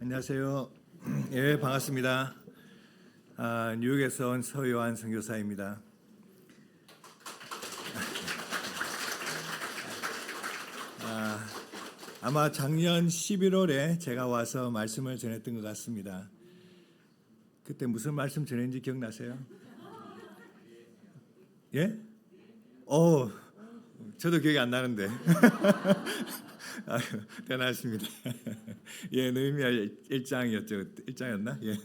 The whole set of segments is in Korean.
안녕하세요. 예, 반갑습니다. 뉴욕에서 온 서요한 선교사입니다. 아마 작년 11월에 제가 와서 말씀을 전했던 것 같습니다. 그때 무슨 말씀 전했는지 기억나세요? 예? 저도 기억이 안 나는데. 대단하십니다. 예, 느헤미야 1장이었죠. 1장이었나? 예.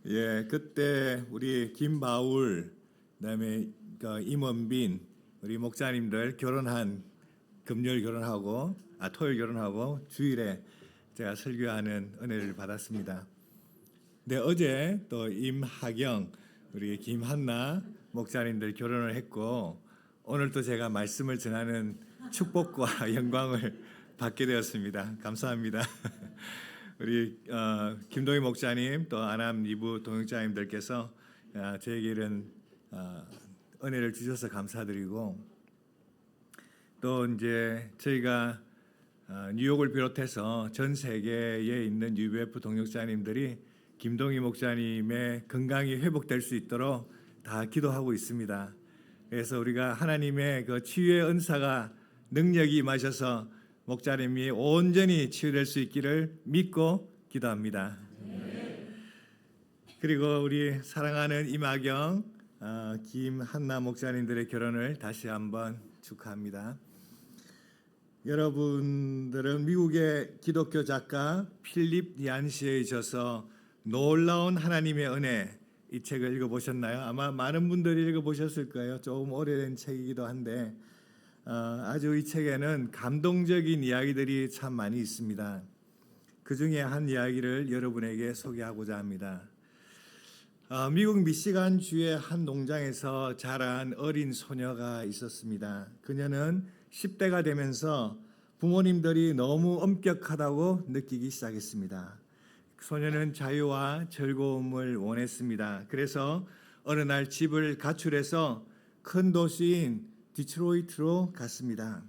예, 그때 우리 김바울, 그다음에 임원빈 우리 목사님들 금요일 결혼하고 토요일 결혼하고 주일에 제가 설교하는 은혜를 받았습니다. 네, 어제 또 임하경 우리 김한나 목사님들 결혼을 했고 오늘 또 제가 말씀을 전하는 축복과 영광을 받게 되었습니다. 감사합니다. 우리 김동희 목사님 또 안암 이부 동역자님들께서 저에게 이런 은혜를 주셔서 감사드리고 또 이제 저희가 뉴욕을 비롯해서 전 세계에 있는 UBF 동역자님들이 김동희 목사님의 건강이 회복될 수 있도록 다 기도하고 있습니다. 그래서 우리가 하나님의 그 치유의 은사가 능력이 임하셔서 목사님이 온전히 치유될 수 있기를 믿고 기도합니다. 그리고 우리 사랑하는 임하경, 김한나 목사님들의 결혼을 다시 한번 축하합니다. 여러분들은 미국의 기독교 작가 필립 얀시에 있어서 놀라운 하나님의 은혜 이 책을 읽어보셨나요? 아마 많은 분들이 읽어보셨을 거예요. 조금 오래된 책이기도 한데 아주 이 책에는 감동적인 이야기들이 참 많이 있습니다. 그 중에 한 이야기를 여러분에게 소개하고자 합니다. 미국 미시간 주의 한 농장에서 자란 어린 소녀가 있었습니다. 그녀는 10대가 되면서 부모님들이 너무 엄격하다고 느끼기 시작했습니다. 소녀는 자유와 즐거움을 원했습니다. 그래서 어느 날 집을 가출해서 큰 도시인 디트로이트로 갔습니다.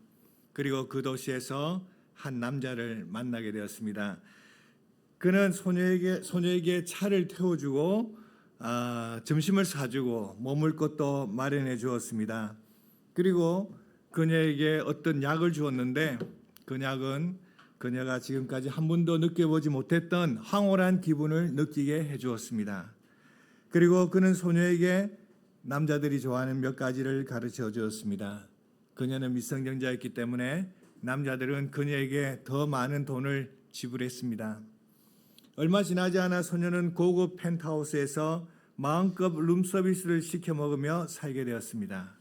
그리고 그 도시에서 한 남자를 만나게 되었습니다. 그는 소녀에게 차를 태워주고 점심을 사주고 머물 곳도 마련해 주었습니다. 그리고 그녀에게 어떤 약을 주었는데 그 약은 그녀가 지금까지 한 번도 느껴보지 못했던 황홀한 기분을 느끼게 해주었습니다. 그리고 그는 소녀에게 남자들이 좋아하는 몇 가지를 가르쳐 주었습니다. 그녀는 미성년자였기 때문에 남자들은 그녀에게 더 많은 돈을 지불했습니다. 얼마 지나지 않아 소녀는 고급 펜트하우스에서 마음껏 룸서비스를 시켜 먹으며 살게 되었습니다.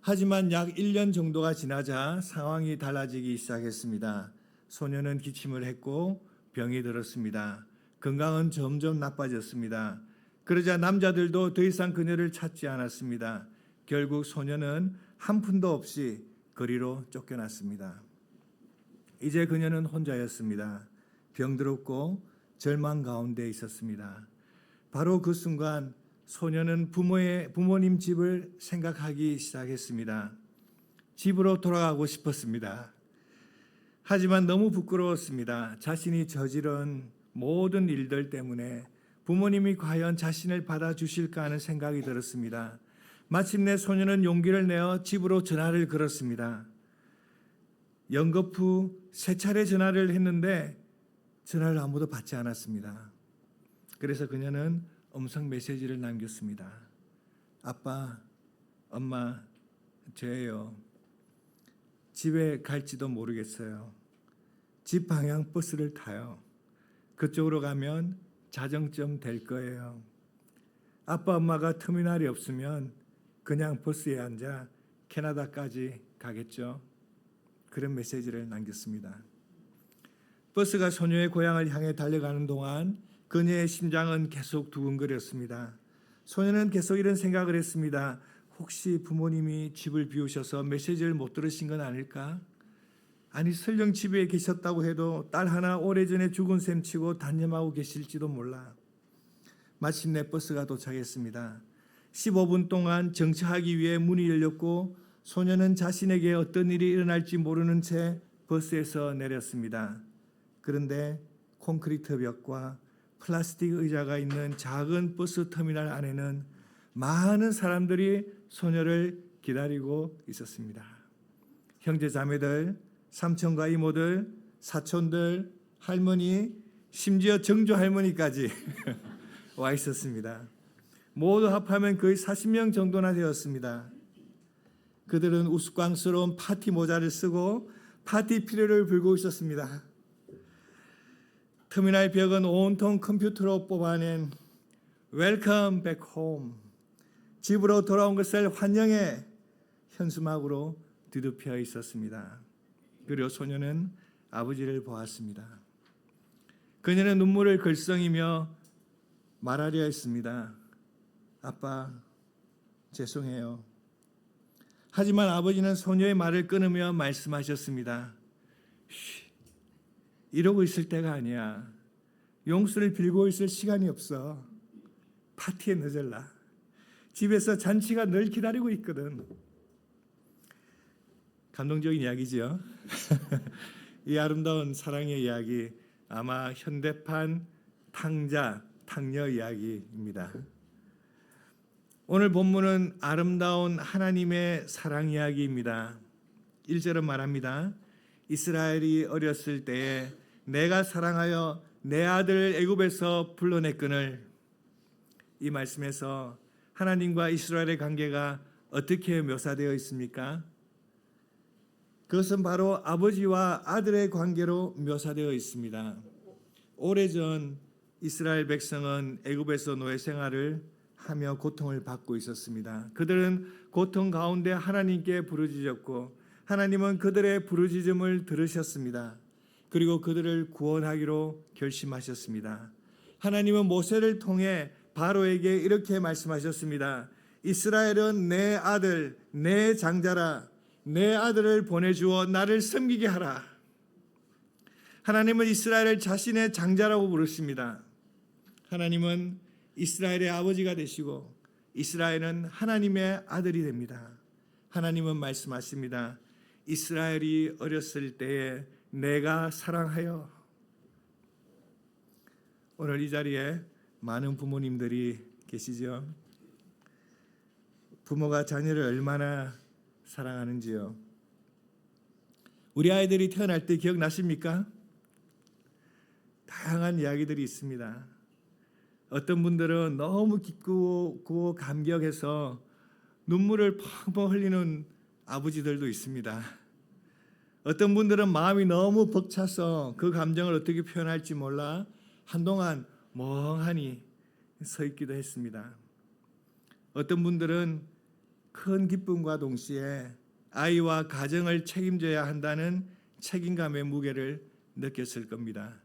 하지만 약 1년 정도가 지나자 상황이 달라지기 시작했습니다. 소녀는 기침을 했고 병이 들었습니다. 건강은 점점 나빠졌습니다. 그러자 남자들도 더 이상 그녀를 찾지 않았습니다. 결국 소녀는 한 푼도 없이 거리로 쫓겨났습니다. 이제 그녀는 혼자였습니다. 병들었고 절망 가운데 있었습니다. 바로 그 순간 소녀는 부모님 집을 생각하기 시작했습니다. 집으로 돌아가고 싶었습니다. 하지만 너무 부끄러웠습니다. 자신이 저지른 모든 일들 때문에 부모님이 과연 자신을 받아주실까 하는 생각이 들었습니다. 마침내 소녀는 용기를 내어 집으로 전화를 걸었습니다. 연거푸 3차례 전화를 했는데 전화를 아무도 받지 않았습니다. 그래서 그녀는 음성 메시지를 남겼습니다. 아빠, 엄마, 저예요. 집에 갈지도 모르겠어요. 집 방향 버스를 타요. 그쪽으로 가면 자정쯤 될 거예요. 아빠, 엄마가 터미널이 없으면 그냥 버스에 앉아 캐나다까지 가겠죠. 그런 메시지를 남겼습니다. 버스가 소녀의 고향을 향해 달려가는 동안 그녀의 심장은 계속 두근거렸습니다. 소녀는 계속 이런 생각을 했습니다. 혹시 부모님이 집을 비우셔서 메시지를 못 들으신 건 아닐까? 아니 설령 집에 계셨다고 해도 딸 하나 오래전에 죽은 셈 치고 단념하고 계실지도 몰라. 마침내 버스가 도착했습니다. 15분 동안 정차하기 위해 문이 열렸고 소녀는 자신에게 어떤 일이 일어날지 모르는 채 버스에서 내렸습니다. 그런데 콘크리트 벽과 플라스틱 의자가 있는 작은 버스 터미널 안에는 많은 사람들이 소녀를 기다리고 있었습니다. 형제 자매들, 삼촌과 이모들, 사촌들, 할머니, 심지어 정조 할머니까지 와 있었습니다. 모두 합하면 거의 40명 정도나 되었습니다. 그들은 우스꽝스러운 파티 모자를 쓰고 파티 피레를 불고 있었습니다. 터미널 벽은 온통 컴퓨터로 뽑아낸 Welcome back home, 집으로 돌아온 것을 환영해 현수막으로 뒤덮여 있었습니다. 그리고 소녀는 아버지를 보았습니다. 그녀는 눈물을 글썽이며 말하려 했습니다. 아빠, 죄송해요. 하지만 아버지는 소녀의 말을 끊으며 말씀하셨습니다. 이러고 있을 때가 아니야. 용서를 빌고 있을 시간이 없어. 파티에 늦을라. 집에서 잔치가 널 기다리고 있거든. 감동적인 이야기죠. 이 아름다운 사랑의 이야기, 아마 현대판 탕자, 탕녀 이야기입니다. 오늘 본문은 아름다운 하나님의 사랑 이야기입니다. 1절은 말합니다. 이스라엘이 어렸을 때에 내가 사랑하여 내 아들을 애굽에서 불러냈거늘. 이 말씀에서 하나님과 이스라엘의 관계가 어떻게 묘사되어 있습니까? 그것은 바로 아버지와 아들의 관계로 묘사되어 있습니다. 오래전 이스라엘 백성은 애굽에서 노예 생활을 하며 고통을 받고 있었습니다. 그들은 고통 가운데 하나님께 부르짖었고 하나님은 그들의 부르짖음을 들으셨습니다. 그리고 그들을 구원하기로 결심하셨습니다. 하나님은 모세를 통해 바로에게 이렇게 말씀하셨습니다. 이스라엘은 내 아들, 내 장자라. 내 아들을 보내주어 나를 섬기게 하라. 하나님은 이스라엘을 자신의 장자라고 부르십니다. 하나님은 이스라엘의 아버지가 되시고 이스라엘은 하나님의 아들이 됩니다. 하나님은 말씀하십니다. 이스라엘이 어렸을 때에 내가 사랑하여. 오늘 이 자리에 많은 부모님들이 계시죠. 부모가 자녀를 얼마나 사랑하는지요. 우리 아이들이 태어날 때 기억나십니까? 다양한 이야기들이 있습니다. 어떤 분들은 너무 기쁘고 감격해서 눈물을 펑펑 흘리는 아버지들도 있습니다. 어떤 분들은 마음이 너무 벅차서 그 감정을 어떻게 표현할지 몰라 한동안 멍하니 서 있기도 했습니다. 어떤 분들은 큰 기쁨과 동시에 아이와 가정을 책임져야 한다는 책임감의 무게를 느꼈을 겁니다.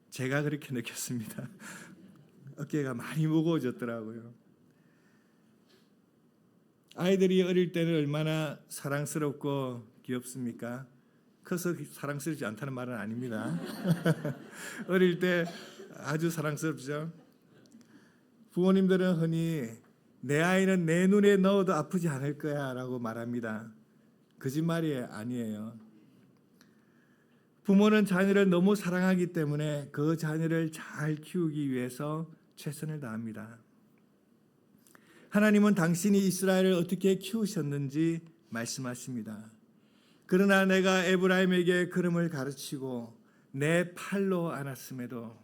제가 그렇게 느꼈습니다. 어깨가 많이 무거워졌더라고요. 아이들이 어릴 때는 얼마나 사랑스럽고 귀엽습니까? 커서 사랑스럽지 않다는 말은 아닙니다. 어릴 때 아주 사랑스럽죠. 부모님들은 흔히 내 아이는 내 눈에 넣어도 아프지 않을 거야 라고 말합니다. 거짓말이 아니에요. 부모는 자녀를 너무 사랑하기 때문에 그 자녀를 잘 키우기 위해서 최선을 다합니다. 하나님은 당신이 이스라엘을 어떻게 키우셨는지 말씀하십니다. 그러나 내가 에브라임에게 걸음을 가르치고 내 팔로 안았음에도.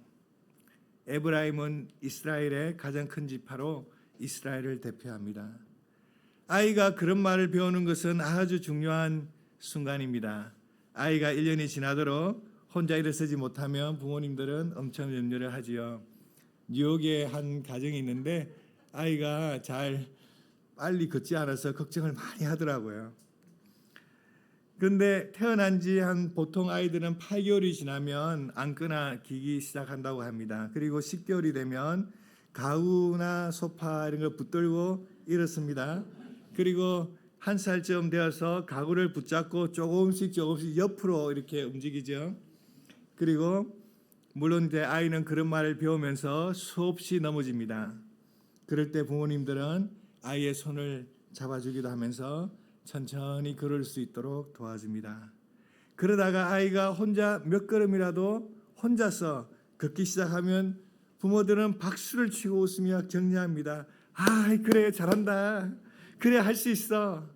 에브라임은 이스라엘의 가장 큰 지파로 이스라엘을 대표합니다. 아이가 그런 말을 배우는 것은 아주 중요한 순간입니다. 아이가 1년이 지나도록 혼자 일어서지 못하면 부모님들은 엄청 염려를 하지요. 뉴욕에 한 가정이 있는데 아이가 잘 빨리 걷지 않아서 걱정을 많이 하더라고요. 그런데 태어난 지 보통 아이들은 8개월이 지나면 앉거나 기기 시작한다고 합니다. 그리고 10개월이 되면 가구나 소파 이런 걸 붙들고 일어섭니다. 그리고 1살쯤 되어서 가구를 붙잡고 조금씩 옆으로 이렇게 움직이죠. 그리고 물론 이제 아이는 그런 말을 배우면서 수없이 넘어집니다. 그럴 때 부모님들은 아이의 손을 잡아주기도 하면서 천천히 걸을 수 있도록 도와줍니다. 그러다가 아이가 혼자 몇 걸음이라도 혼자서 걷기 시작하면 부모들은 박수를 치고 웃으며 격려합니다. 그래, 잘한다. 그래, 할 수 있어.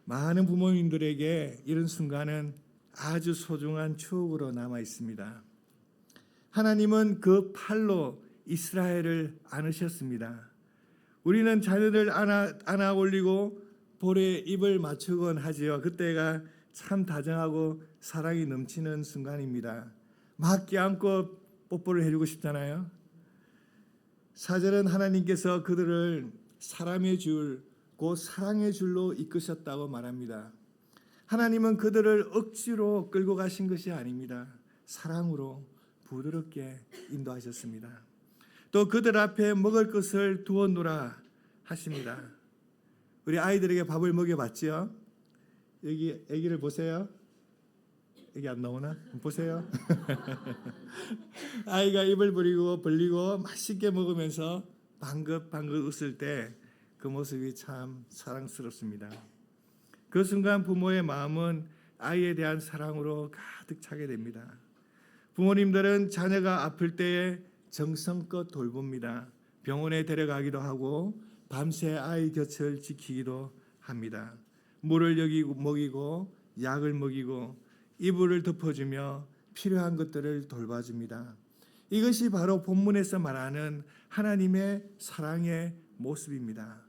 많은 부모님들에게 이런 순간은 아주 소중한 추억으로 남아 있습니다. 하나님은 그 팔로 이스라엘을 안으셨습니다. 우리는 자녀들 안아 올리고 볼에 입을 맞추곤 하지요. 그때가 참 다정하고 사랑이 넘치는 순간입니다. 막 껴안고 뽀뽀를 해주고 싶잖아요. 4절은 하나님께서 그들을 사람의 줄, 곧 사랑의 줄로 이끄셨다고 말합니다. 하나님은 그들을 억지로 끌고 가신 것이 아닙니다. 사랑으로 부드럽게 인도하셨습니다. 또 그들 앞에 먹을 것을 두어 놓으라 하십니다. 우리 아이들에게 밥을 먹여봤지요? 여기 아기를 보세요. 여기 안 나오나? 보세요. 아이가 입을 벌리고 맛있게 먹으면서 방긋방긋 웃을 때 그 모습이 참 사랑스럽습니다. 그 순간 부모의 마음은 아이에 대한 사랑으로 가득 차게 됩니다. 부모님들은 자녀가 아플 때에 정성껏 돌봅니다. 병원에 데려가기도 하고 밤새 아이 곁을 지키기도 합니다. 물을 먹이고 약을 먹이고 이불을 덮어주며 필요한 것들을 돌봐줍니다. 이것이 바로 본문에서 말하는 하나님의 사랑의 모습입니다.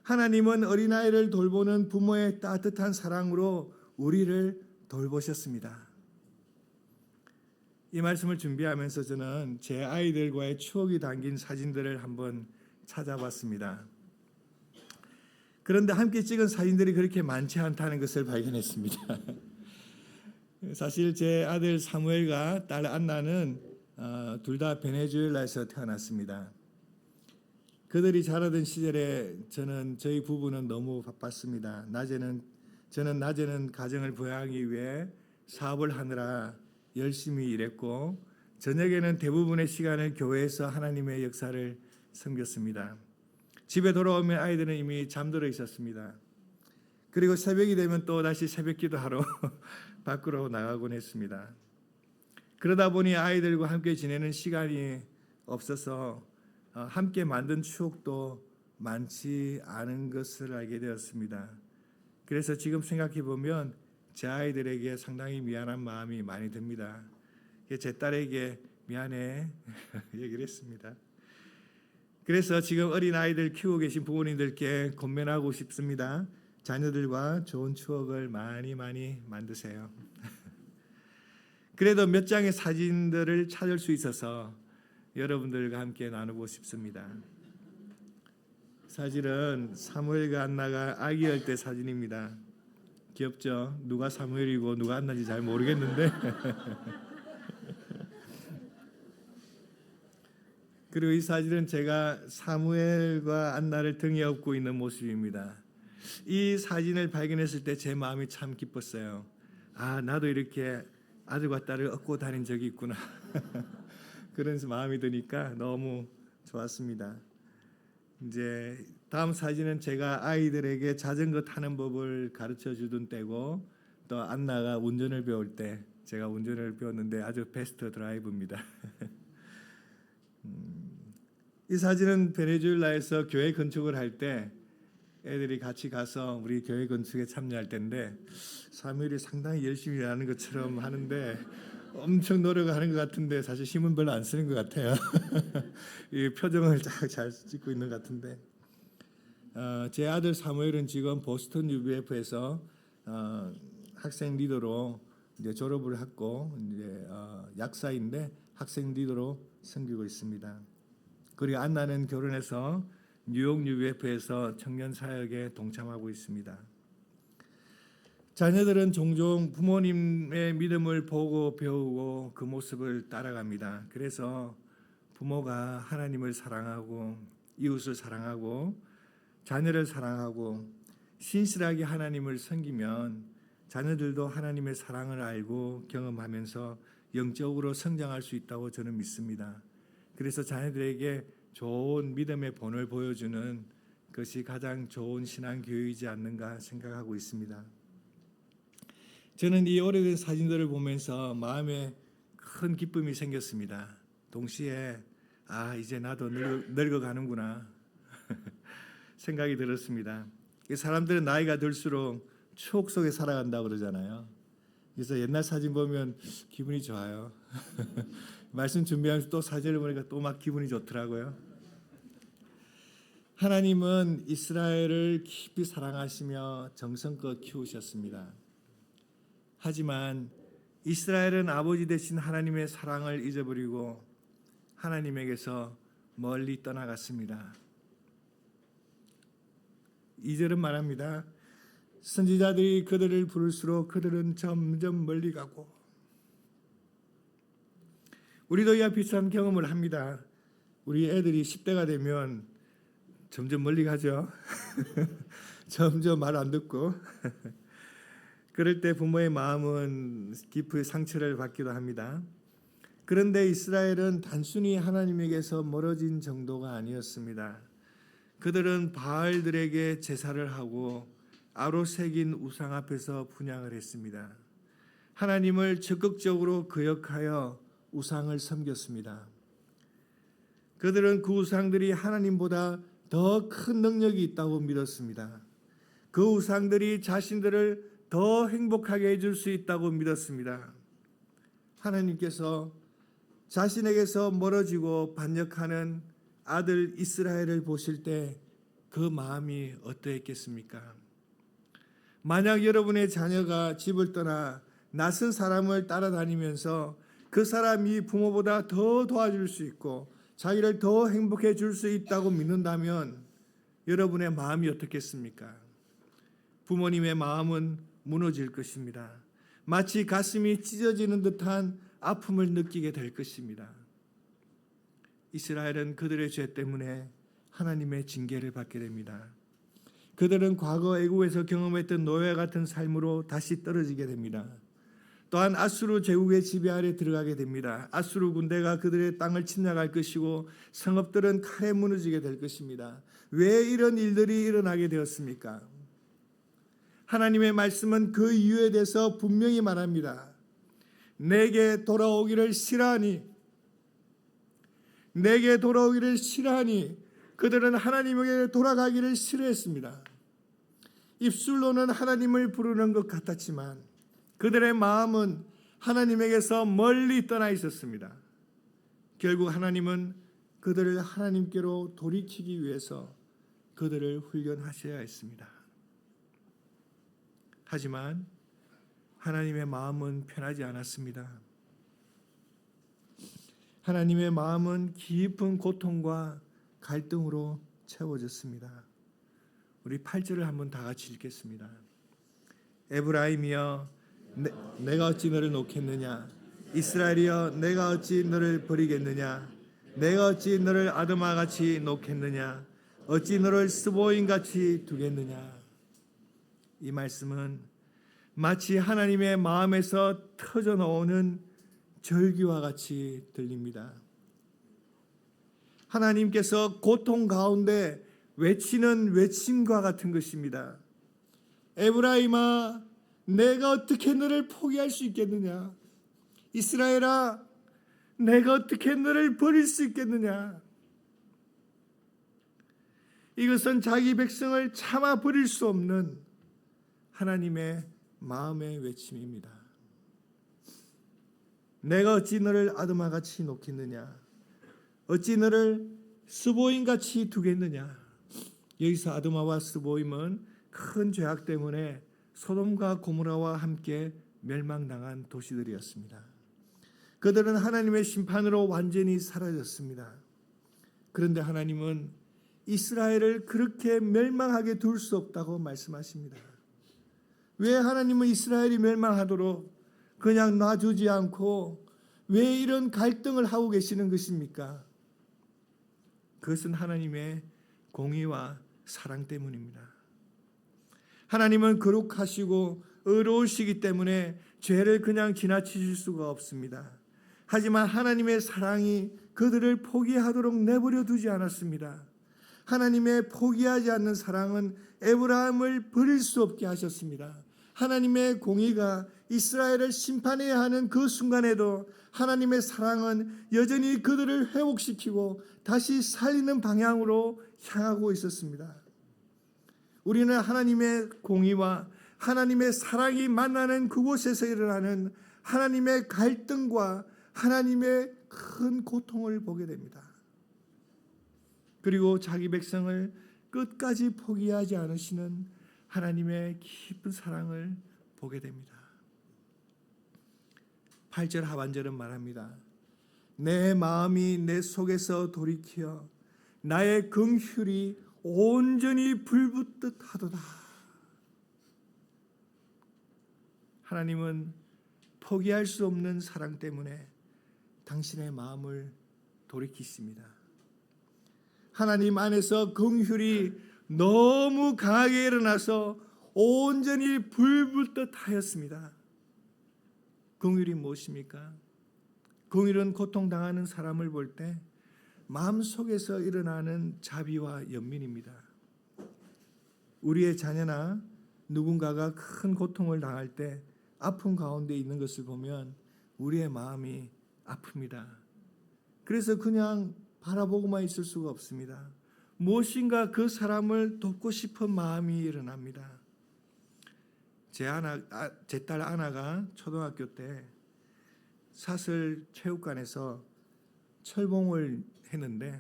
하나님은 어린아이를 돌보는 부모의 따뜻한 사랑으로 우리를 돌보셨습니다. 이 말씀을 준비하면서 저는 제 아이들과의 추억이 담긴 사진들을 한번 찾아봤습니다. 그런데 함께 찍은 사진들이 그렇게 많지 않다는 것을 발견했습니다. 사실 제 아들 사무엘과 딸 안나는 둘 다 베네수엘라에서 태어났습니다. 그들이 자라던 시절에 저희 부부는 너무 바빴습니다. 저는 낮에는 가정을 부양하기 위해 사업을 하느라 열심히 일했고 저녁에는 대부분의 시간을 교회에서 하나님의 역사를 섬겼습니다. 집에 돌아오면 아이들은 이미 잠들어 있었습니다. 그리고 새벽이 되면 또 다시 새벽 기도하러 밖으로 나가곤 했습니다. 그러다 보니 아이들과 함께 지내는 시간이 없어서 함께 만든 추억도 많지 않은 것을 알게 되었습니다. 그래서 지금 생각해 보면 제 아이들에게 상당히 미안한 마음이 많이 듭니다. 제 딸에게 미안해 얘기를 했습니다. 그래서 지금 어린 아이들 키우고 계신 부모님들께 권면하고 싶습니다. 자녀들과 좋은 추억을 많이 만드세요. 그래도 몇 장의 사진들을 찾을 수 있어서 여러분들과 함께 나누고 싶습니다. 사진은 사무엘과 안나가 아기일 때 사진입니다. 귀엽죠? 누가 사무엘이고 누가 안나인지 잘 모르겠는데 그리고 이 사진은 제가 사무엘과 안나를 등에 업고 있는 모습입니다. 이 사진을 발견했을 때 제 마음이 참 기뻤어요. 나도 이렇게 아들과 딸을 업고 다닌 적이 있구나. 그런 마음이 드니까 너무 좋았습니다. 이제 다음 사진은 제가 아이들에게 자전거 타는 법을 가르쳐 주던 때고 또 안나가 운전을 배울 때 제가 운전을 배웠는데 아주 베스트 드라이브입니다. 이 사진은 베네수엘라에서 교회 건축을 할 때 애들이 같이 가서 우리 교회 건축에 참여할 때인데 사무엘이 상당히 열심히 일하는 것처럼 하는데 엄청 노력하는 것 같은데 사실 힘은 별로 안 쓰는 것 같아요. 이 표정을 잘 찍고 있는 것 같은데 제 아들 사무엘은 지금 보스턴 UBF에서 학생 리더로 이제 졸업을 했고 이제 약사인데 학생 리더로 섬기고 있습니다. 그리고 안나는 결혼해서 뉴욕 UBF에서 청년 사역에 동참하고 있습니다. 자녀들은 종종 부모님의 믿음을 보고 배우고 그 모습을 따라갑니다. 그래서 부모가 하나님을 사랑하고 이웃을 사랑하고 자녀를 사랑하고 신실하게 하나님을 섬기면 자녀들도 하나님의 사랑을 알고 경험하면서 영적으로 성장할 수 있다고 저는 믿습니다. 그래서 자녀들에게 좋은 믿음의 본을 보여주는 것이 가장 좋은 신앙 교육이지 않는가 생각하고 있습니다. 저는 이 오래된 사진들을 보면서 마음에 큰 기쁨이 생겼습니다. 동시에 이제 나도 늙어가는구나 생각이 들었습니다. 사람들은 나이가 들수록 추억 속에 살아간다고 그러잖아요. 그래서 옛날 사진 보면 기분이 좋아요. 말씀 준비하면서 또 사진을 보니까 또 막 기분이 좋더라고요. 하나님은 이스라엘을 깊이 사랑하시며 정성껏 키우셨습니다. 하지만 이스라엘은 아버지 되신 하나님의 사랑을 잊어버리고 하나님에게서 멀리 떠나갔습니다. 2절은 말합니다. 선지자들이 그들을 부를수록 그들은 점점 멀리 가고. 우리도 이와 비슷한 경험을 합니다. 우리 애들이 10대가 되면 점점 멀리 가죠. 점점 말 안 듣고. 그럴 때 부모의 마음은 깊이 상처를 받기도 합니다. 그런데 이스라엘은 단순히 하나님에게서 멀어진 정도가 아니었습니다. 그들은 바알들에게 제사를 하고 아로 새긴 우상 앞에서 분향을 했습니다. 하나님을 적극적으로 거역하여 우상을 섬겼습니다. 그들은 그 우상들이 하나님보다 더 큰 능력이 있다고 믿었습니다. 그 우상들이 자신들을 더 행복하게 해줄 수 있다고 믿었습니다. 하나님께서 자신에게서 멀어지고 반역하는 아들 이스라엘을 보실 때 그 마음이 어떠했겠습니까? 만약 여러분의 자녀가 집을 떠나 낯선 사람을 따라다니면서 그 사람이 부모보다 더 도와줄 수 있고 자기를 더 행복해 줄 수 있다고 믿는다면 여러분의 마음이 어떻겠습니까? 부모님의 마음은 무너질 것입니다. 마치 가슴이 찢어지는 듯한 아픔을 느끼게 될 것입니다. 이스라엘은 그들의 죄 때문에 하나님의 징계를 받게 됩니다. 그들은 과거 애국에서 경험했던 노예와 같은 삶으로 다시 떨어지게 됩니다. 또한 아수르 제국의 지배 아래 들어가게 됩니다. 아수르 군대가 그들의 땅을 침략할 것이고 성읍들은 칼에 무너지게 될 것입니다. 왜 이런 일들이 일어나게 되었습니까? 하나님의 말씀은 그 이유에 대해서 분명히 말합니다. 내게 돌아오기를 싫어하니 그들은 하나님에게 돌아가기를 싫어했습니다. 입술로는 하나님을 부르는 것 같았지만 그들의 마음은 하나님에게서 멀리 떠나 있었습니다. 결국 하나님은 그들을 하나님께로 돌이키기 위해서 그들을 훈련하셔야 했습니다. 하지만 하나님의 마음은 편하지 않았습니다. 하나님의 마음은 깊은 고통과 갈등으로 채워졌습니다. 우리 8절을 한번 다 같이 읽겠습니다. 에브라임이여 내가 어찌 너를 놓겠느냐? 이스라엘이여 내가 어찌 너를 버리겠느냐? 내가 어찌 너를 아드마같이 놓겠느냐? 어찌 너를 스보임같이 두겠느냐? 이 말씀은 마치 하나님의 마음에서 터져 나오는 절기와 같이 들립니다. 하나님께서 고통 가운데 외치는 외침과 같은 것입니다. 에브라임아 내가 어떻게 너를 포기할 수 있겠느냐? 이스라엘아 내가 어떻게 너를 버릴 수 있겠느냐? 이것은 자기 백성을 참아 버릴 수 없는 하나님의 마음의 외침입니다. 내가 어찌 너를 아드마같이 놓겠느냐? 어찌 너를 스보임같이 두겠느냐? 여기서 아드마와 스보임은 큰 죄악 때문에 소돔과 고모라와 함께 멸망당한 도시들이었습니다. 그들은 하나님의 심판으로 완전히 사라졌습니다. 그런데 하나님은 이스라엘을 그렇게 멸망하게 둘 수 없다고 말씀하십니다. 왜 하나님은 이스라엘이 멸망하도록 그냥 놔주지 않고 왜 이런 갈등을 하고 계시는 것입니까? 그것은 하나님의 공의와 사랑 때문입니다. 하나님은 거룩하시고 의로우시기 때문에 죄를 그냥 지나치실 수가 없습니다. 하지만 하나님의 사랑이 그들을 포기하도록 내버려 두지 않았습니다. 하나님의 포기하지 않는 사랑은 에브라임을 버릴 수 없게 하셨습니다. 하나님의 공의가 이스라엘을 심판해야 하는 그 순간에도 하나님의 사랑은 여전히 그들을 회복시키고 다시 살리는 방향으로 향하고 있었습니다. 우리는 하나님의 공의와 하나님의 사랑이 만나는 그곳에서 일어나는 하나님의 갈등과 하나님의 큰 고통을 보게 됩니다. 그리고 자기 백성을 끝까지 포기하지 않으시는 하나님의 깊은 사랑을 보게 됩니다. 8절 하반절은 말합니다. 내 마음이 내 속에서 돌이켜 나의 긍휼이 온전히 불붙듯 하도다. 하나님은 포기할 수 없는 사랑 때문에 당신의 마음을 돌이키십니다. 하나님 안에서 긍휼이 너무 강하게 일어나서 온전히 불붙듯 하였습니다. 긍휼이 무엇입니까? 긍휼은 고통당하는 사람을 볼 때 마음속에서 일어나는 자비와 연민입니다. 우리의 자녀나 누군가가 큰 고통을 당할 때 아픔 가운데 있는 것을 보면 우리의 마음이 아픕니다. 그래서 그냥 바라보고만 있을 수가 없습니다. 무엇인가 그 사람을 돕고 싶은 마음이 일어납니다. 제 딸 아나가 초등학교 때 사슬 체육관에서 철봉을 했는데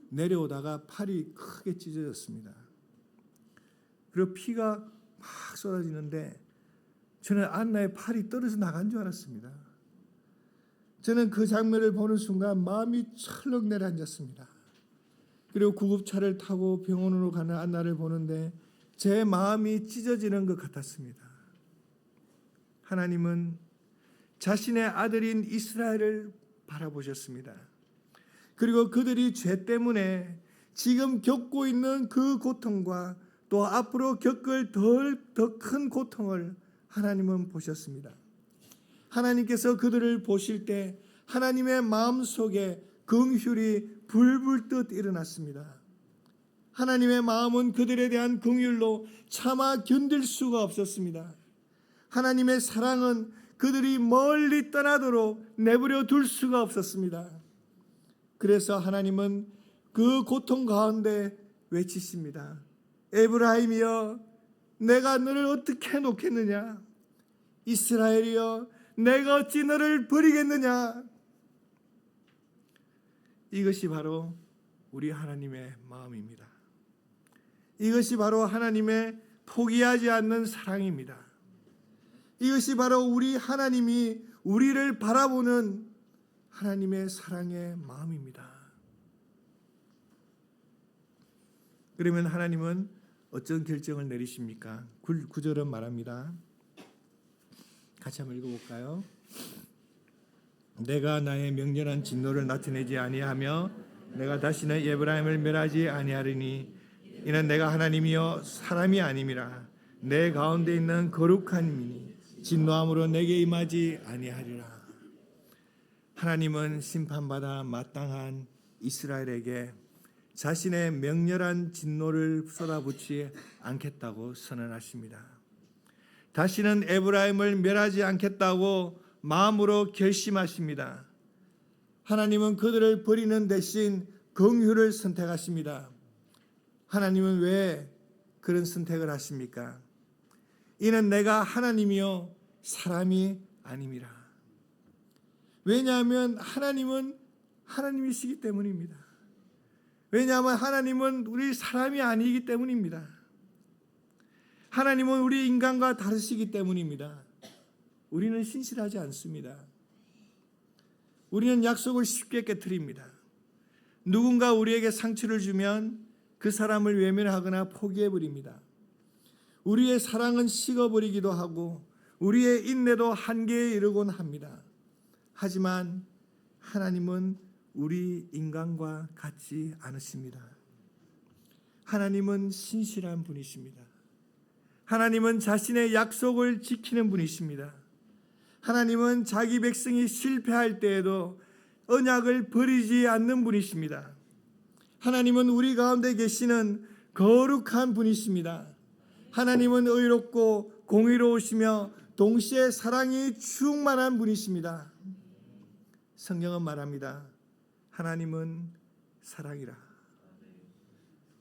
내려오다가 팔이 크게 찢어졌습니다. 그리고 피가 막 쏟아지는데 저는 안나의 팔이 떨어져 나간 줄 알았습니다. 저는 그 장면을 보는 순간 마음이 철렁 내려앉았습니다. 그리고 구급차를 타고 병원으로 가는 안나를 보는데 제 마음이 찢어지는 것 같았습니다. 하나님은 자신의 아들인 이스라엘을 바라보셨습니다. 그리고 그들이 죄 때문에 지금 겪고 있는 그 고통과 또 앞으로 겪을 더 큰 고통을 하나님은 보셨습니다. 하나님께서 그들을 보실 때 하나님의 마음속에 긍휼이 불불듯 일어났습니다. 하나님의 마음은 그들에 대한 긍휼로 차마 견딜 수가 없었습니다. 하나님의 사랑은 그들이 멀리 떠나도록 내버려 둘 수가 없었습니다. 그래서 하나님은 그 고통 가운데 외치십니다. 에브라임이여, 내가 너를 어떻게 놓겠느냐? 이스라엘이여, 내가 어찌 너를 버리겠느냐? 이것이 바로 우리 하나님의 마음입니다. 이것이 바로 하나님의 포기하지 않는 사랑입니다. 이것이 바로 우리 하나님이 우리를 바라보는 하나님의 사랑의 마음입니다. 그러면 하나님은 어떤 결정을 내리십니까? 9절은 말합니다. 같이 한번 읽어볼까요? 내가 나의 명렬한 진노를 나타내지 아니하며 내가 다시는 에브라임을 멸하지 아니하리니 이는 내가 하나님이요 사람이 아님이라. 내 가운데 있는 거룩한 민이 진노함으로 내게 임하지 아니하리라. 하나님은 심판받아 마땅한 이스라엘에게 자신의 명렬한 진노를 쏟아붓지 않겠다고 선언하십니다. 다시는 에브라임을 멸하지 않겠다고 마음으로 결심하십니다. 하나님은 그들을 버리는 대신 긍휼을 선택하십니다. 하나님은 왜 그런 선택을 하십니까? 이는 내가 하나님이요 사람이 아님이라. 왜냐하면 하나님은 하나님이시기 때문입니다. 왜냐하면 하나님은 우리 사람이 아니기 때문입니다. 하나님은 우리 인간과 다르시기 때문입니다. 우리는 신실하지 않습니다. 우리는 약속을 쉽게 깨트립니다. 누군가 우리에게 상처를 주면 그 사람을 외면하거나 포기해버립니다. 우리의 사랑은 식어버리기도 하고 우리의 인내도 한계에 이르곤 합니다. 하지만 하나님은 우리 인간과 같지 않으십니다. 하나님은 신실한 분이십니다. 하나님은 자신의 약속을 지키는 분이십니다. 하나님은 자기 백성이 실패할 때에도 언약을 버리지 않는 분이십니다. 하나님은 우리 가운데 계시는 거룩한 분이십니다. 하나님은 의롭고 공의로우시며 동시에 사랑이 충만한 분이십니다. 성경은 말합니다. 하나님은 사랑이라.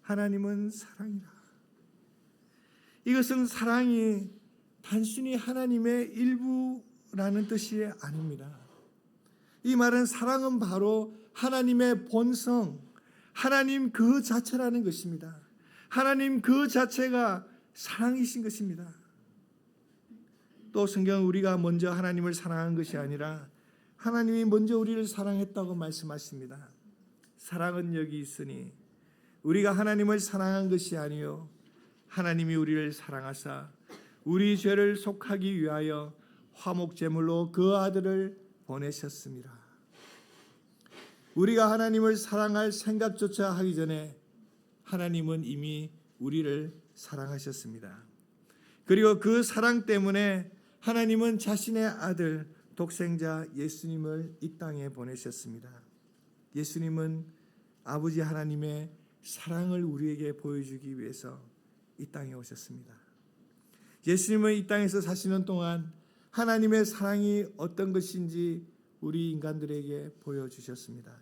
하나님은 사랑이라. 이것은 사랑이 단순히 하나님의 일부라는 뜻이 아닙니다. 이 말은 사랑은 바로 하나님의 본성, 하나님 그 자체라는 것입니다. 하나님 그 자체가 사랑이신 것입니다. 또 성경은 우리가 먼저 하나님을 사랑한 것이 아니라 하나님이 먼저 우리를 사랑했다고 말씀하십니다. 사랑은 여기 있으니 우리가 하나님을 사랑한 것이 아니요 하나님이 우리를 사랑하사 우리 죄를 속하기 위하여 화목제물로 그 아들을 보내셨습니다. 우리가 하나님을 사랑할 생각조차 하기 전에 하나님은 이미 우리를 사랑하셨습니다. 그리고 그 사랑 때문에 하나님은 자신의 아들 독생자 예수님을 이 땅에 보내셨습니다. 예수님은 아버지 하나님의 사랑을 우리에게 보여주기 위해서 이 땅에 오셨습니다. 예수님은 이 땅에서 사시는 동안 하나님의 사랑이 어떤 것인지 우리 인간들에게 보여주셨습니다.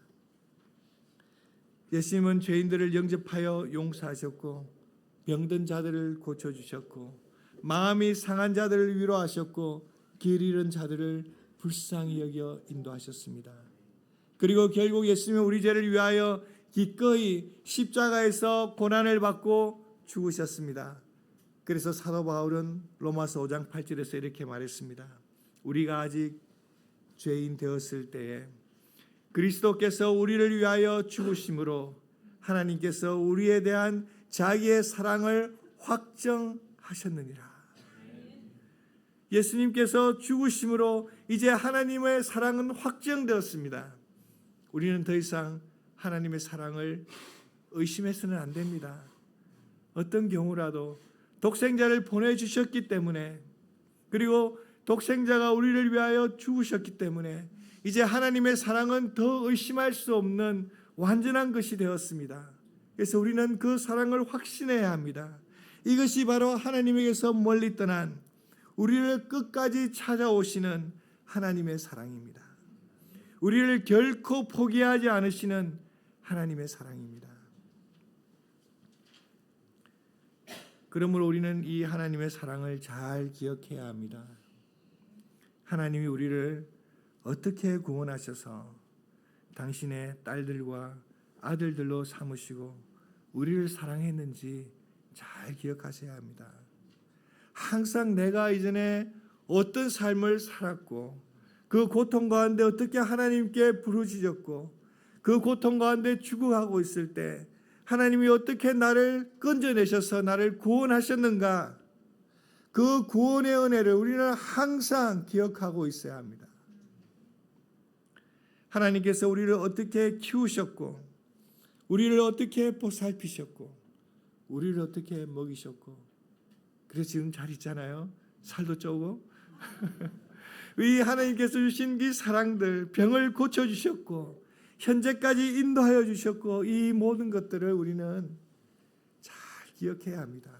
예수님은 죄인들을 영접하여 용서하셨고 병든 자들을 고쳐주셨고 마음이 상한 자들을 위로하셨고 길 잃은 자들을 불쌍히 여겨 인도하셨습니다. 그리고 결국 예수님은 우리 죄를 위하여 기꺼이 십자가에서 고난을 받고 죽으셨습니다. 그래서 사도 바울은 로마서 5장 8절에서 이렇게 말했습니다. 우리가 아직 죄인 되었을 때에 그리스도께서 우리를 위하여 죽으심으로 하나님께서 우리에 대한 자기의 사랑을 확정하셨느니라. 예수님께서 죽으심으로 이제 하나님의 사랑은 확정되었습니다. 우리는 더 이상 하나님의 사랑을 의심해서는 안 됩니다. 어떤 경우라도 독생자를 보내주셨기 때문에 그리고 독생자가 우리를 위하여 죽으셨기 때문에 이제 하나님의 사랑은 더 의심할 수 없는 완전한 것이 되었습니다. 그래서 우리는 그 사랑을 확신해야 합니다. 이것이 바로 하나님에게서 멀리 떠난 우리를 끝까지 찾아오시는 하나님의 사랑입니다. 우리를 결코 포기하지 않으시는 하나님의 사랑입니다. 그러므로 우리는 이 하나님의 사랑을 잘 기억해야 합니다. 하나님이 우리를 어떻게 구원하셔서 당신의 딸들과 아들들로 삼으시고 우리를 사랑했는지 잘 기억하셔야 합니다. 항상 내가 이전에 어떤 삶을 살았고 그 고통 가운데 어떻게 하나님께 부르짖었고 그 고통 가운데 죽어가고 있을 때 하나님이 어떻게 나를 건져내셔서 나를 구원하셨는가, 그 구원의 은혜를 우리는 항상 기억하고 있어야 합니다. 하나님께서 우리를 어떻게 키우셨고 우리를 어떻게 보살피셨고 우리를 어떻게 먹이셨고 그래서 지금 잘 있잖아요. 살도 쪄고 이 하나님께서 주신 이 사랑들, 병을 고쳐주셨고 현재까지 인도하여 주셨고 이 모든 것들을 우리는 잘 기억해야 합니다.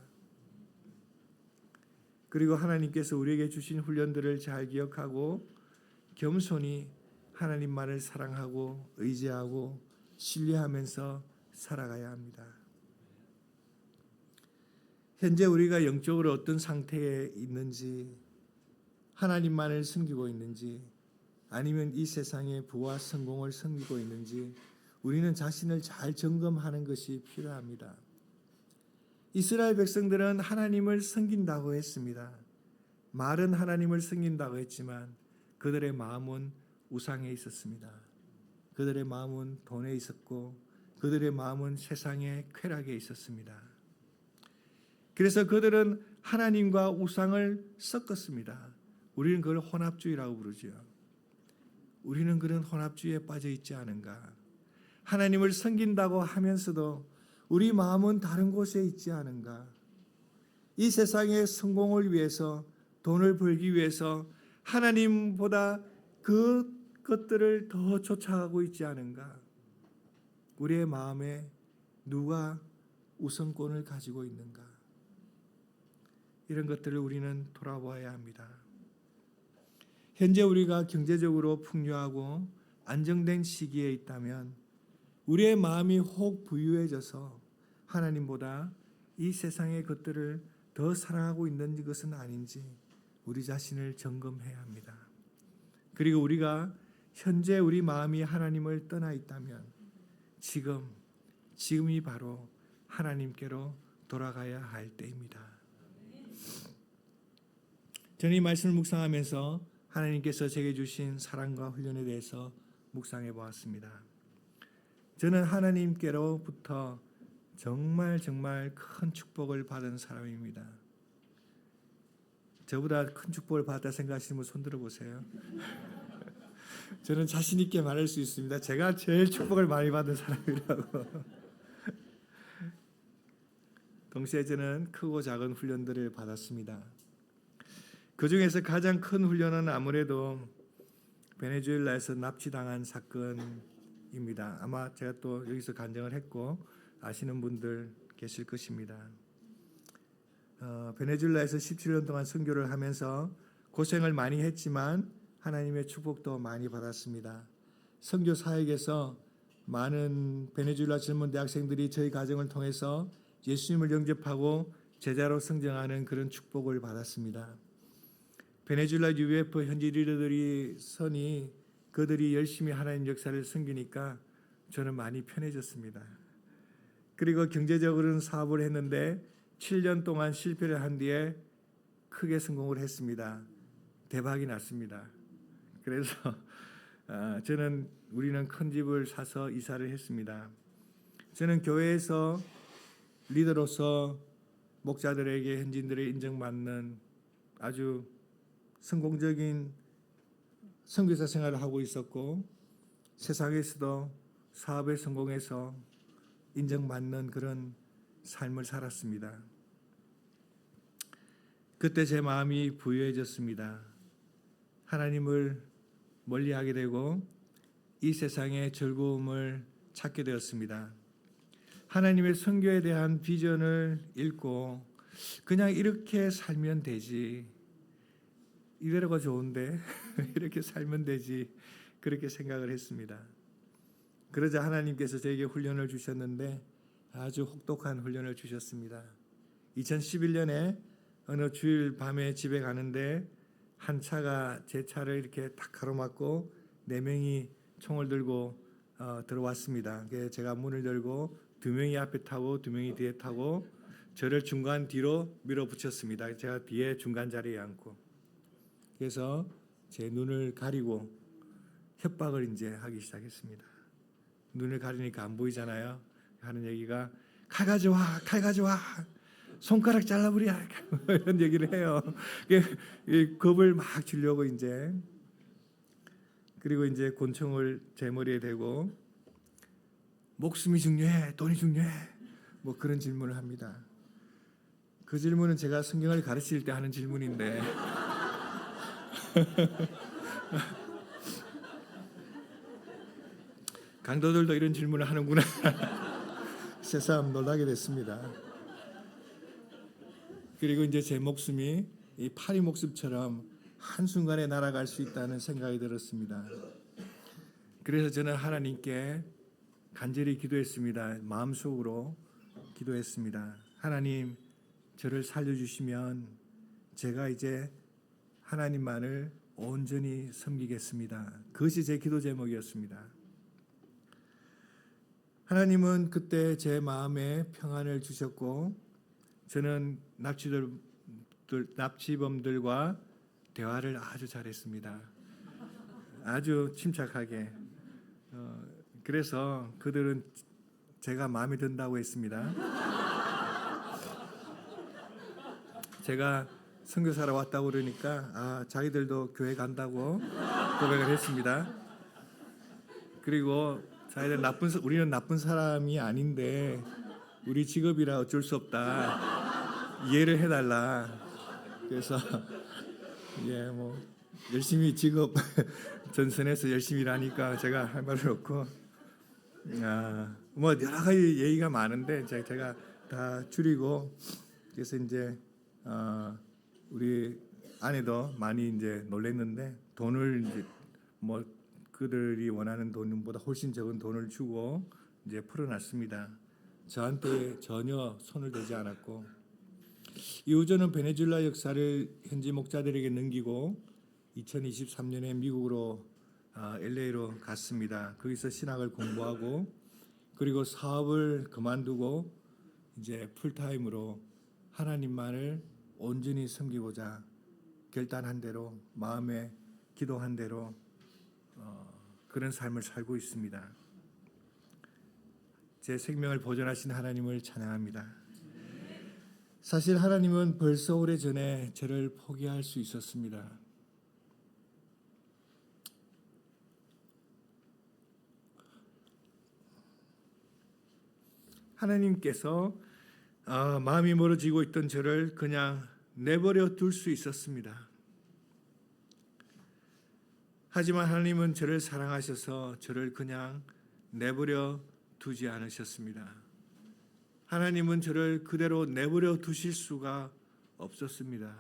그리고 하나님께서 우리에게 주신 훈련들을 잘 기억하고 겸손히 하나님만을 사랑하고 의지하고 신뢰하면서 살아가야 합니다. 현재 우리가 영적으로 어떤 상태에 있는지, 하나님만을 섬기고 있는지 아니면 이 세상의 부와 성공을 섬기고 있는지 우리는 자신을 잘 점검하는 것이 필요합니다. 이스라엘 백성들은 하나님을 섬긴다고 했습니다. 말은 하나님을 섬긴다고 했지만 그들의 마음은 우상에 있었습니다. 그들의 마음은 돈에 있었고 그들의 마음은 세상의 쾌락에 있었습니다. 그래서 그들은 하나님과 우상을 섞었습니다. 우리는 그걸 혼합주의라고 부르죠. 우리는 그런 혼합주의에 빠져 있지 않은가? 하나님을 섬긴다고 하면서도 우리 마음은 다른 곳에 있지 않은가? 이 세상의 성공을 위해서, 돈을 벌기 위해서 하나님보다 그 것들을 더 쫓아가고 있지 않은가? 우리의 마음에 누가 우선권을 가지고 있는가? 이런 것들을 우리는 돌아보아야 합니다. 현재 우리가 경제적으로 풍요하고 안정된 시기에 있다면 우리의 마음이 혹 부유해져서 하나님보다 이 세상의 것들을 더 사랑하고 있는 것은 아닌지 우리 자신을 점검해야 합니다. 그리고 우리가 현재 우리 마음이 하나님을 떠나 있다면 지금이 바로 하나님께로 돌아가야 할 때입니다. 저는 이 말씀을 묵상하면서 하나님께서 제게 주신 사랑과 훈련에 대해서 묵상해 보았습니다. 저는 하나님께로부터 정말 큰 축복을 받은 사람입니다. 저보다 큰 축복을 받았다 생각하시는 분 손 들어보세요. 저는 자신 있게 말할 수 있습니다. 제가 제일 축복을 많이 받은 사람이라고. 동시에 저는 크고 작은 훈련들을 받았습니다. 그 중에서 가장 큰 훈련은 아무래도 베네수엘라에서 납치당한 사건입니다. 아마 제가 또 여기서 간증을 했고 아시는 분들 계실 것입니다. 베네수엘라에서 17년 동안 선교를 하면서 고생을 많이 했지만 하나님의 축복도 많이 받았습니다. 선교 사역에서 많은 베네수엘라 젊은 대학생들이 저희 가정을 통해서 예수님을 영접하고 제자로 성장하는 그런 축복을 받았습니다. 베네수엘라 UF 현지 리더들이 그들이 열심히 하나님 역사를 섬기니까 저는 많이 편해졌습니다. 그리고 경제적으로는 사업을 했는데 7년 동안 실패를 한 뒤에 크게 성공을 했습니다. 대박이 났습니다. 그래서 우리는 큰 집을 사서 이사를 했습니다. 저는 교회에서 리더로서 목자들에게 현지인들의 인정받는 아주 성공적인 선교사 생활을 하고 있었고 세상에서도 사업에 성공해서 인정받는 그런 삶을 살았습니다. 그때 제 마음이 부유해졌습니다. 하나님을 멀리하게 되고 이 세상의 즐거움을 찾게 되었습니다. 하나님의 선교에 대한 비전을 읽고 그냥 이렇게 살면 되지, 이대로가 좋은데 이렇게 살면 되지, 그렇게 생각을 했습니다. 그러자 하나님께서 저에게 훈련을 주셨는데 아주 혹독한 훈련을 주셨습니다. 2011년에 어느 주일 밤에 집에 가는데 한 차가 제 차를 이렇게 딱 가로막고 4명이 총을 들고 들어왔습니다. 제가 문을 열고 2명이 앞에 타고 2명이 뒤에 타고 저를 중간 뒤로 밀어붙였습니다. 제가 뒤에 중간 자리에 앉고, 그래서 제 눈을 가리고 협박을 이제 하기 시작했습니다. 눈을 가리니까 안 보이잖아요. 하는 얘기가 칼 가져와, 칼 가져와, 손가락 잘라버려, 이런 얘기를 해요. 겁을 막 주려고 이제, 그리고 이제 권총을 제 머리에 대고 목숨이 중요해, 돈이 중요해, 뭐 그런 질문을 합니다. 그 질문은 제가 성경을 가르칠 때 하는 질문인데 강도들도 이런 질문을 하는구나. 새삼 놀라게 됐습니다. 그리고 이제 제 목숨이 이 파리 목숨처럼 한순간에 날아갈 수 있다는 생각이 들었습니다. 그래서 저는 하나님께 간절히 기도했습니다. 마음속으로 기도했습니다. 하나님, 저를 살려주시면 제가 이제 하나님만을 온전히 섬기겠습니다. 그것이 제 기도 제목이었습니다. 하나님은 그때 제 마음에 평안을 주셨고 저는 납치범들과 대화를 아주 잘했습니다. 아주 침착하게. 그래서 그들은 제가 마음에 든다고 했습니다. 제가 선교사로 왔다고 그러니까 자기들도 교회 간다고 고백을 했습니다. 그리고 자기들 우리는 나쁜 사람이 아닌데 우리 직업이라 어쩔 수 없다, 이해를 해달라. 그래서 뭐 열심히 직업 전선에서 열심히 일하니까 제가 할 말은 없고, 뭐 여러 가지 얘기가 많은데 제가 다 줄이고, 그래서 이제 우리 아내도 많이 이제 놀랬는데 돈을 이제 뭐 그들이 원하는 돈보다 훨씬 적은 돈을 주고 이제 풀어놨습니다. 저한테 전혀 손을 대지 않았고, 이후 저는 베네수엘라 역사를 현지 목자들에게 넘기고 2023년에 미국으로 LA로 갔습니다. 거기서 신학을 공부하고 그리고 사업을 그만두고 이제 풀타임으로 하나님만을 온전히 섬기고자 결단한 대로, 마음에 기도한 대로 그런 삶을 살고 있습니다. 제 생명을 보존하신 하나님을 찬양합니다. 사실 하나님은 벌써 오래전에 저를 포기할 수 있었습니다. 하나님께서 마음이 멀어지고 있던 저를 그냥 내버려 둘 수 있었습니다. 하지만 하나님은 저를 사랑하셔서 저를 그냥 내버려 두지 않으셨습니다. 하나님은 저를 그대로 내버려 두실 수가 없었습니다.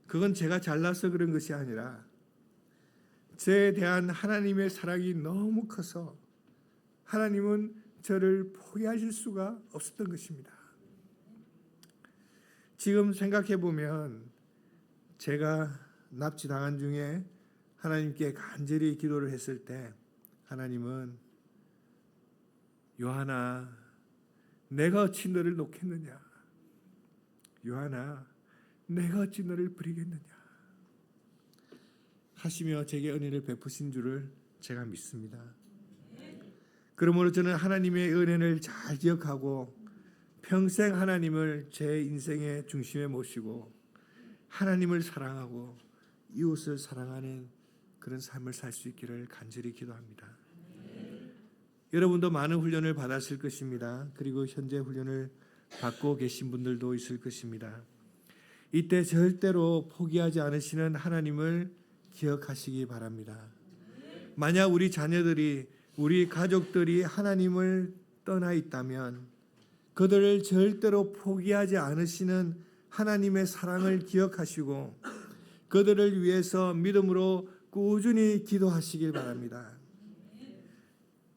그건 제가 잘나서 그런 것이 아니라 저에 대한 하나님의 사랑이 너무 커서 하나님은 저를 포기하실 수가 없었던 것입니다. 지금 생각해 보면 제가 납치당한 중에 하나님께 간절히 기도를 했을 때 하나님은 요한아, 내가 어찌 너를 놓겠느냐? 요한아, 내가 어찌 너를 버리겠느냐? 하시며 제게 은혜를 베푸신 줄을 제가 믿습니다. 그러므로 저는 하나님의 은혜를 잘 기억하고 평생 하나님을 제 인생의 중심에 모시고 하나님을 사랑하고 이웃을 사랑하는 그런 삶을 살 수 있기를 간절히 기도합니다. 여러분도 많은 훈련을 받았을 것입니다. 그리고 현재 훈련을 받고 계신 분들도 있을 것입니다. 이때 절대로 포기하지 않으시는 하나님을 기억하시기 바랍니다. 만약 우리 자녀들이, 우리 가족들이 하나님을 떠나 있다면 그들을 절대로 포기하지 않으시는 하나님의 사랑을 기억하시고 그들을 위해서 믿음으로 꾸준히 기도하시길 바랍니다.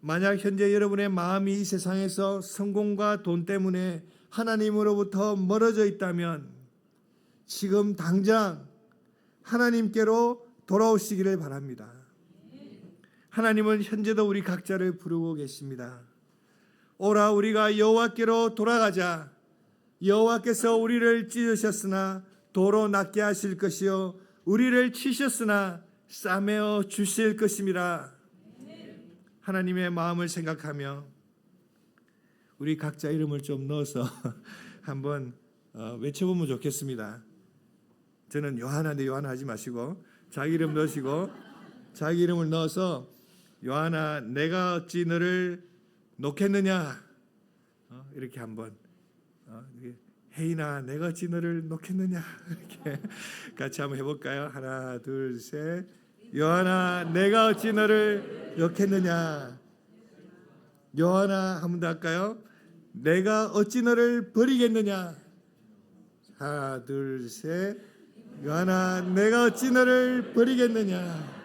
만약 현재 여러분의 마음이 이 세상에서 성공과 돈 때문에 하나님으로부터 멀어져 있다면 지금 당장 하나님께로 돌아오시기를 바랍니다. 하나님은 현재도 우리 각자를 부르고 계십니다. 오라 우리가 여호와께로 돌아가자. 여호와께서 우리를 찢으셨으나 도로 낫게 하실 것이요 우리를 치셨으나 싸매어 주실 것임이라. 하나님의 마음을 생각하며 우리 각자 이름을 좀 넣어서 한번 외쳐보면 좋겠습니다. 저는 요한한데 요한 하지 마시고 자기 이름 넣으시고 자기 이름을 넣어서 요한아 내가 어찌 너를 놓겠느냐 이렇게 한번 혜인아 내가 어찌 너를 놓겠느냐 이렇게 같이 한번 해볼까요? 하나 둘 셋. 요한아 내가 어찌 너를 놓겠느냐. 요한아 한 번 더 할까요? 내가 어찌 너를 버리겠느냐. 하나 둘 셋. 요한아 내가 어찌 너를 버리겠느냐.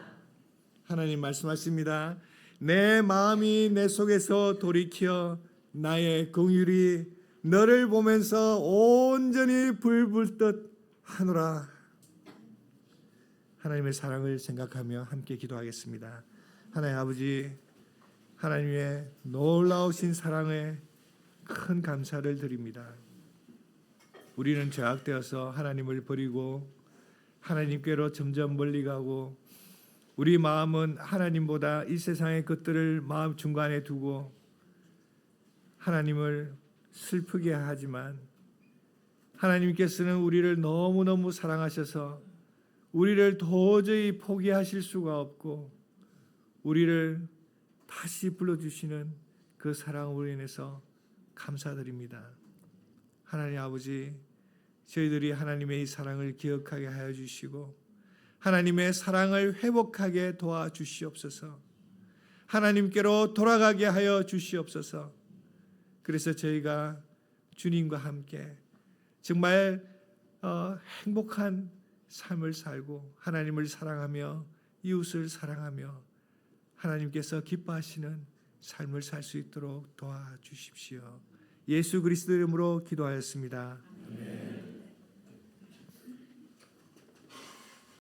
하나님 말씀하십니다. 내 마음이 내 속에서 돌이켜 나의 긍휼이 너를 보면서 온전히 불불듯 하노라. 하나님의 사랑을 생각하며 함께 기도하겠습니다. 하나님 아버지, 하나님의 놀라우신 사랑에 큰 감사를 드립니다. 우리는 죄악되어서 하나님을 버리고 하나님께로 점점 멀리 가고 우리 마음은 하나님보다 이 세상의 것들을 마음 중간에 두고 하나님을 슬프게 하지만 하나님께서는 우리를 너무너무 사랑하셔서 우리를 도저히 포기하실 수가 없고 우리를 다시 불러주시는 그 사랑으로 인해서 감사드립니다. 하나님 아버지, 저희들이 하나님의 이 사랑을 기억하게 하여 주시고 하나님의 사랑을 회복하게 도와주시옵소서. 하나님께로 돌아가게 하여 주시옵소서. 그래서 저희가 주님과 함께 정말 행복한 삶을 살고 하나님을 사랑하며 이웃을 사랑하며 하나님께서 기뻐하시는 삶을 살 수 있도록 도와주십시오. 예수 그리스도 이름으로 기도하였습니다.